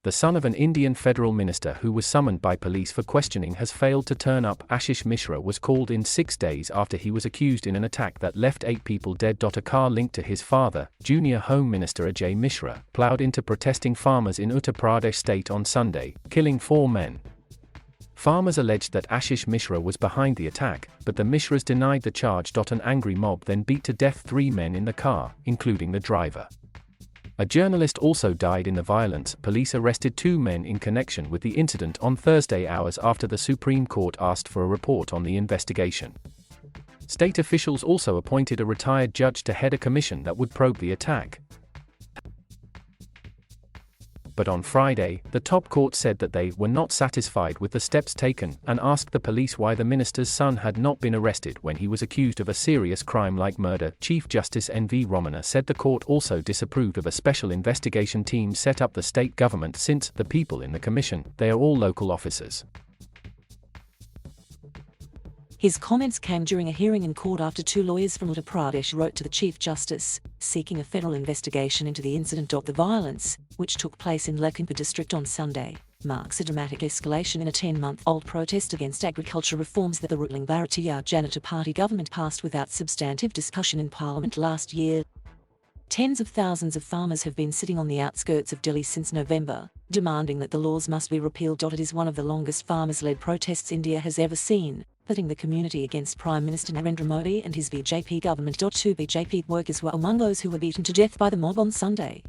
the son of an Indian federal minister who was summoned by police for questioning, has failed to turn up. Ashish Mishra was called in 6 days after he was accused in an attack that left 8 people dead. A car linked to his father, Junior Home Minister Ajay Mishra, ploughed into protesting farmers in Uttar Pradesh state on Sunday, killing 4 men. Farmers alleged that Ashish Mishra was behind the attack, but the Mishras denied the charge. An angry mob then beat to death 3 men in the car, including the driver. A journalist also died in the violence. Police arrested 2 men in connection with the incident on Thursday, hours after the Supreme Court asked for a report on the investigation. State officials also appointed a retired judge to head a commission that would probe the attack. But on Friday, the top court said that they were not satisfied with the steps taken and asked the police why the minister's son had not been arrested when he was accused of a serious crime like murder. Chief Justice N.V. Romana said the court also disapproved of a special investigation team set up the state government since the people in the commission, they are all local officers. His comments came during a hearing in court after 2 lawyers from Uttar Pradesh wrote to the Chief Justice, seeking a federal investigation into the incident. The violence, which took place in Lakhimpur district on Sunday, marks a dramatic escalation in a 10-month-old protest against agriculture reforms that the ruling Bharatiya Janata Party government passed without substantive discussion in Parliament last year. Tens of thousands of farmers have been sitting on the outskirts of Delhi since November, demanding that the laws must be repealed. It is one of the longest farmers-led protests India has ever seen, pitting the community against Prime Minister Narendra Modi and his BJP government. 2 BJP workers were among those who were beaten to death by the mob on Sunday.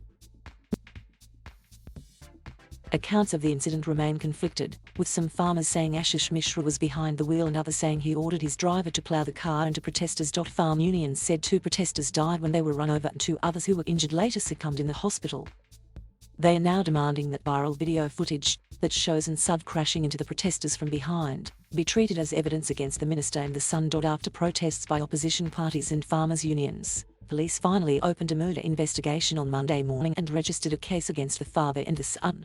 Accounts of the incident remain conflicted, with some farmers saying Ashish Mishra was behind the wheel and others saying he ordered his driver to plough the car into protesters. Farm unions said 2 protesters died when they were run over and 2 others who were injured later succumbed in the hospital. They are now demanding that viral video footage that shows an SUV crashing into the protesters from behind be treated as evidence against the minister and the son. After protests by opposition parties and farmers' unions, police finally opened a murder investigation on Monday morning and registered a case against the father and the son.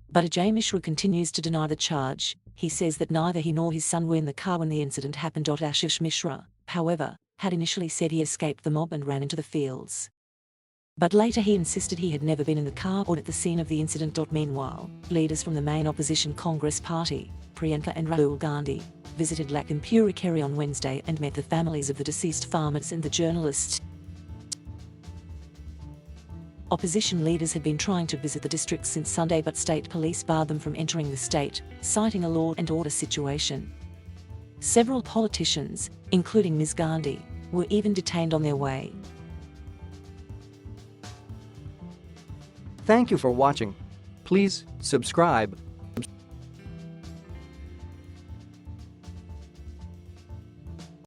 But Ajay Mishra continues to deny the charge. He says that neither he nor his son were in the car when the incident happened. Ashish Mishra, however, had initially said he escaped the mob and ran into the fields. But later he insisted he had never been in the car or at the scene of the incident. Meanwhile, leaders from the main opposition Congress party, Priyanka and Rahul Gandhi, visited Lakhimpur Kheri on Wednesday and met the families of the deceased farmers and the journalists. Opposition leaders had been trying to visit the district since Sunday, but state police barred them from entering the state, citing a law and order situation. Several politicians, including Ms. Gandhi, were even detained on their way. Thank you for watching. Please subscribe.